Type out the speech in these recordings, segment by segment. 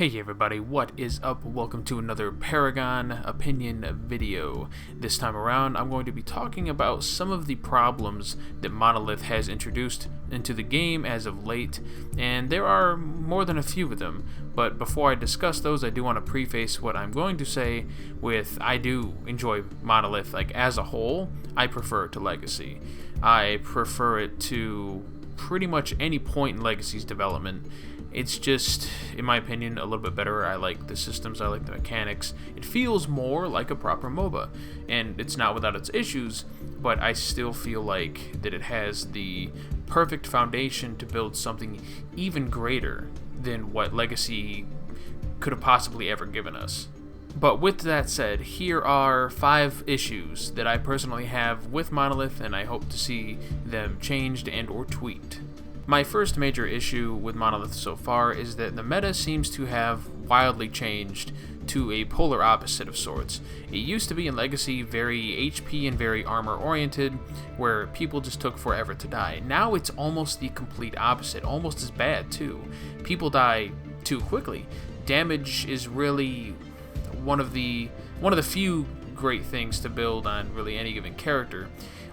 Hey everybody, what is up? Welcome to another Paragon opinion video. This time around, I'm going to be talking about some of the problems that Monolith has introduced into the game as of late, and there are more than a few of them. But before I discuss those, I do want to preface what I'm going to say with I do enjoy Monolith, as a whole. I prefer it to Legacy. I prefer it to pretty much any point in Legacy's development. It's just, in my opinion, a little bit better. I like the systems, I like the mechanics. It feels more like a proper MOBA, and it's not without its issues, but I still feel like that it has the perfect foundation to build something even greater than what Legacy could have possibly ever given us. But with that said, here are 5 issues that I personally have with Monolith, and I hope to see them changed and or tweaked. My first major issue with Monolith so far is that the meta seems to have wildly changed to a polar opposite of sorts. It used to be in Legacy very HP and very armor oriented, where people just took forever to die. Now it's almost the complete opposite, almost as bad too. People die too quickly. Damage is really one of the few great things to build on really any given character.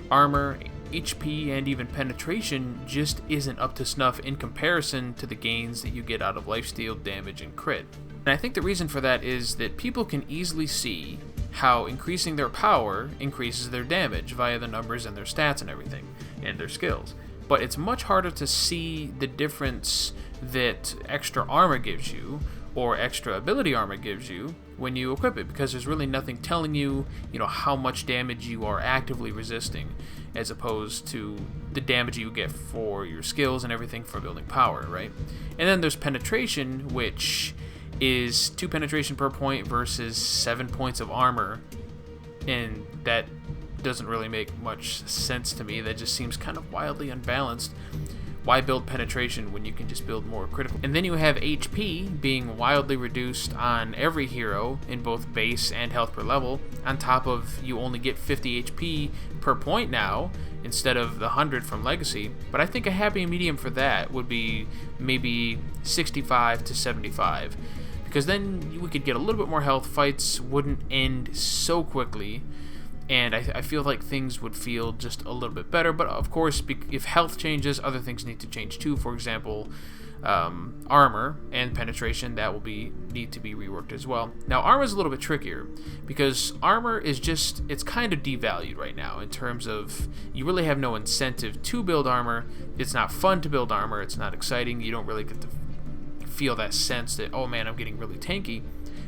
Armor, HP, and even penetration just isn't up to snuff in comparison to the gains that you get out of lifesteal, damage, and crit. And I think the reason for that is that people can easily see how increasing their power increases their damage via the numbers and their stats and everything, and their skills. But it's much harder to see the difference that extra armor gives you, or extra ability armor gives you, when you equip it, because there's really nothing telling you, how much damage you are actively resisting, as opposed to the damage you get for your skills and everything for building power, right? And then there's penetration, which is 2 penetration per point versus 7 points of armor, and that doesn't really make much sense to me. That just seems kind of wildly unbalanced. Why build penetration when you can just build more critical? And then you have HP being wildly reduced on every hero in both base and health per level, on top of you only get 50 HP per point now, instead of the 100 from Legacy. But I think a happy medium for that would be maybe 65 to 75, because then we could get a little bit more health, fights wouldn't end so quickly, and I feel like things would feel just a little bit better. But of course, if health changes, other things need to change too. For example, armor and penetration, that will need to be reworked as well. Now, armor is a little bit trickier, because armor is it's kind of devalued right now, in terms of you really have no incentive to build armor. It's not fun to build armor. It's not exciting. You don't really get to feel that sense that, oh man, I'm getting really tanky,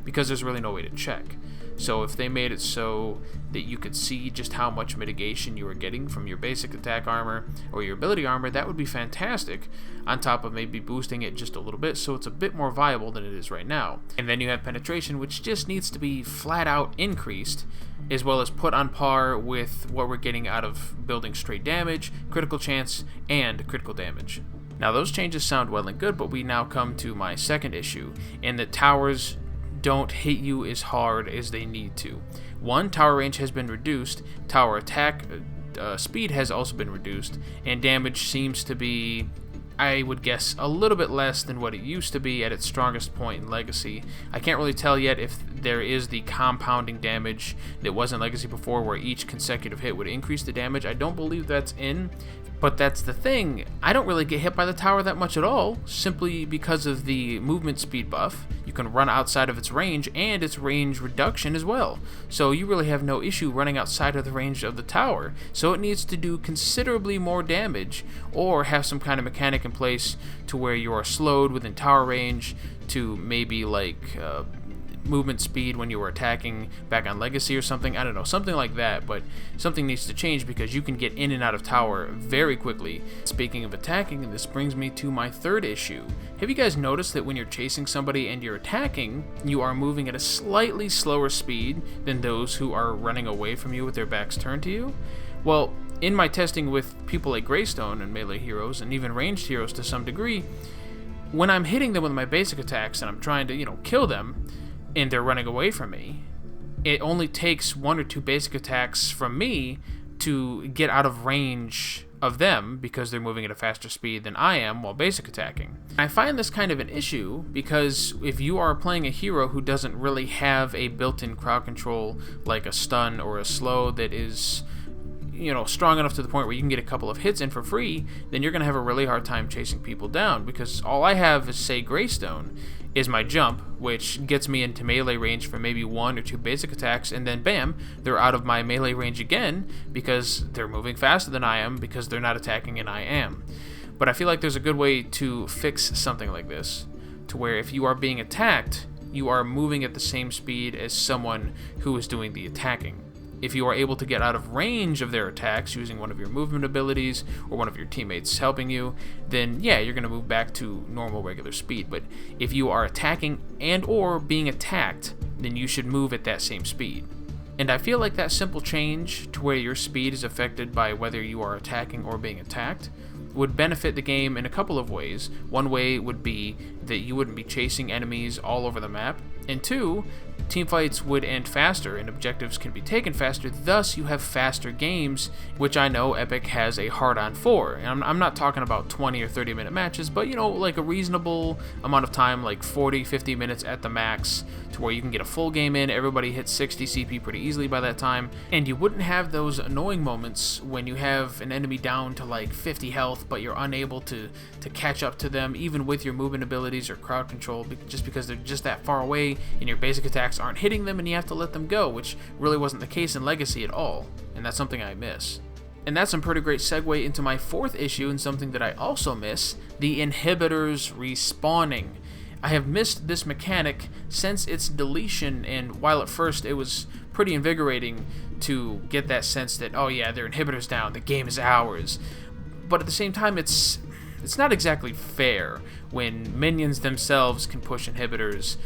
because there's really no way to check. So if they made it so that you could see just how much mitigation you were getting from your basic attack armor or your ability armor, that would be fantastic, on top of maybe boosting it just a little bit so it's a bit more viable than it is right now. And then you have penetration, which just needs to be flat out increased, as well as put on par with what we're getting out of building straight damage, critical chance, and critical damage. Now those changes sound well and good, but we now come to my second issue, in that towers don't hit you as hard as they need to. One, tower range has been reduced, tower attack speed has also been reduced, and damage seems to be, I would guess, a little bit less than what it used to be at its strongest point in Legacy. I can't really tell yet if there is the compounding damage that was in Legacy before, where each consecutive hit would increase the damage. I don't believe that's in, but that's the thing. I don't really get hit by the tower that much at all, simply because of the movement speed buff. You can run outside of its range, and its range reduction as well. So you really have no issue running outside of the range of the tower. So it needs to do considerably more damage, or have some kind of mechanic in place to where you are slowed within tower range to maybe movement speed when you were attacking back on Legacy or something. I don't know, something like that, but something needs to change, because you can get in and out of tower very quickly. Speaking of attacking, this brings me to my third issue. Have you guys noticed that when you're chasing somebody and you're attacking, you are moving at a slightly slower speed than those who are running away from you with their backs turned to you? Well, in my testing with people like Greystone and melee heroes, and even ranged heroes to some degree, when I'm hitting them with my basic attacks and I'm trying to, kill them, and they're running away from me, it only takes 1 or 2 basic attacks from me to get out of range of them because they're moving at a faster speed than I am while basic attacking. I find this kind of an issue because if you are playing a hero who doesn't really have a built-in crowd control like a stun or a slow that is, you know, strong enough to the point where you can get a couple of hits in for free, then you're going to have a really hard time chasing people down, because all I have is, say, Greystone, is my jump, which gets me into melee range for maybe 1 or 2 basic attacks, and then bam, they're out of my melee range again because they're moving faster than I am because they're not attacking and I am. But I feel like there's a good way to fix something like this, to where if you are being attacked, you are moving at the same speed as someone who is doing the attacking. If you are able to get out of range of their attacks using one of your movement abilities or one of your teammates helping you, then yeah, you're going to move back to normal regular speed. But if you are attacking and or being attacked, then you should move at that same speed. And I feel like that simple change to where your speed is affected by whether you are attacking or being attacked would benefit the game in a couple of ways. One way would be that you wouldn't be chasing enemies all over the map, and 2, teamfights would end faster and objectives can be taken faster, thus you have faster games, which I know Epic has a hard-on for. And I'm not talking about 20 or 30 minute matches, but you know, like a reasonable amount of time, like 40, 50 minutes at the max, to where you can get a full game in, everybody hits 60 CP pretty easily by that time, and you wouldn't have those annoying moments when you have an enemy down to like 50 health, but you're unable to catch up to them, even with your movement abilities or crowd control, just because they're just that far away and your basic attacks aren't hitting them and you have to let them go, which really wasn't the case in Legacy at all, and that's something I miss. And that's a pretty great segue into my 4th issue, and something that I also miss: the inhibitors respawning. I have missed this mechanic since its deletion, and while at first it was pretty invigorating to get that sense that, oh yeah, their inhibitors down, the game is ours, but at the same time it's not exactly fair when minions themselves can push inhibitors,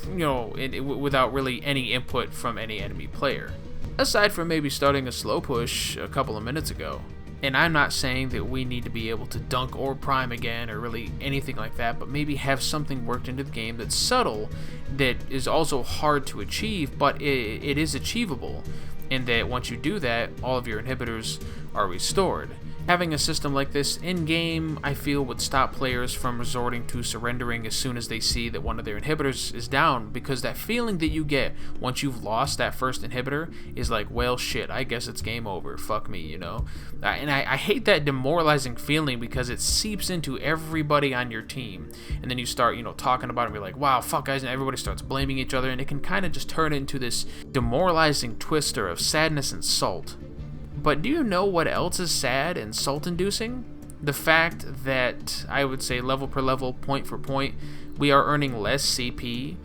you know, without really any input from any enemy player, aside from maybe starting a slow push a couple of minutes ago. And I'm not saying that we need to be able to dunk or prime again or really anything like that, but maybe have something worked into the game that's subtle, that is also hard to achieve, but it is achievable, and that once you do that, all of your inhibitors are restored. Having a system like this in-game, I feel, would stop players from resorting to surrendering as soon as they see that one of their inhibitors is down, because that feeling that you get once you've lost that first inhibitor is like, well, shit, I guess it's game over, fuck me, you know? And I hate that demoralizing feeling, because it seeps into everybody on your team, and then you start, you know, talking about it and be like, wow, fuck guys, and everybody starts blaming each other, and it can kind of just turn into this demoralizing twister of sadness and salt. But do you know what else is sad and salt-inducing? The fact that, I would say level per level, point for point, we are earning less CP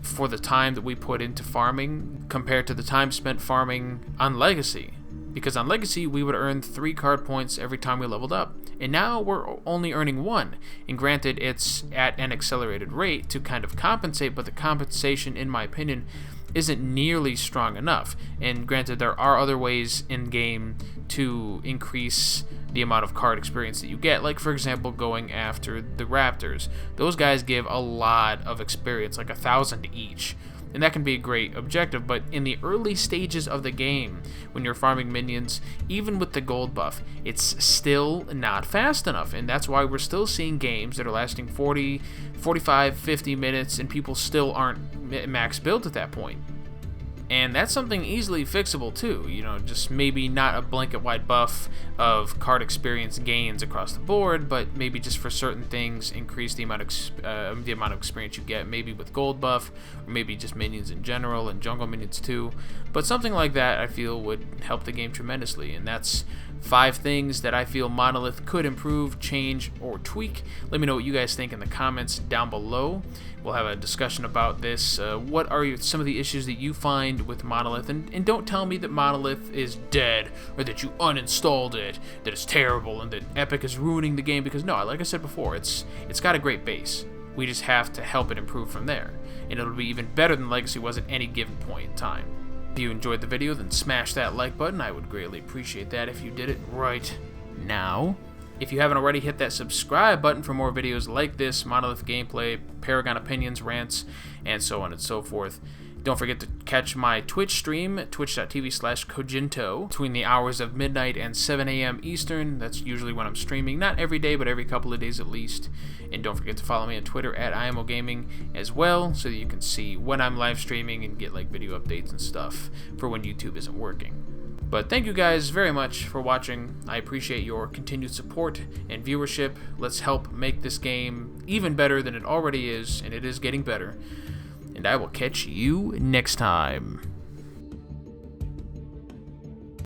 for the time that we put into farming compared to the time spent farming on Legacy. Because on Legacy, we would earn 3 card points every time we leveled up, and now we're only earning 1. And granted, it's at an accelerated rate to kind of compensate, but the compensation, in my opinion, isn't nearly strong enough. And granted, there are other ways in game to increase the amount of card experience that you get, like for example going after the Raptors. Those guys give a lot of experience, like 1,000 each, and that can be a great objective. But in the early stages of the game, when you're farming minions, even with the gold buff, it's still not fast enough, and that's why we're still seeing games that are lasting 40, 45, 50 minutes, and people still aren't max built at that point. And that's something easily fixable too, you know, just maybe not a blanket-wide buff of card experience gains across the board, but maybe just for certain things increase the amount of experience you get, maybe with gold buff, or maybe just minions in general, and jungle minions too. But something like that I feel would help the game tremendously, and that's 5 things that I feel Monolith could improve, change, or tweak. Let me know what you guys think in the comments down below. We'll have a discussion about this. What are some of the issues that you find with Monolith? And don't tell me that Monolith is dead, or that you uninstalled it, that it's terrible, and that Epic is ruining the game, because no, like I said before, it's got a great base. We just have to help it improve from there, and it'll be even better than Legacy was at any given point in time. If you enjoyed the video, then smash that like button. I would greatly appreciate that if you did it right now. If you haven't already, hit that subscribe button for more videos like this, Monolith gameplay, Paragon opinions, rants, and so on and so forth. Don't forget to catch my Twitch stream at twitch.tv/Cogento between the hours of midnight and 7 a.m. Eastern. That's usually when I'm streaming. Not every day, but every couple of days at least. And don't forget to follow me on Twitter at IMOGaming as well, so that you can see when I'm live streaming and get like video updates and stuff for when YouTube isn't working. But thank you guys very much for watching. I appreciate your continued support and viewership. Let's help make this game even better than it already is, and it is getting better. And I will catch you next time.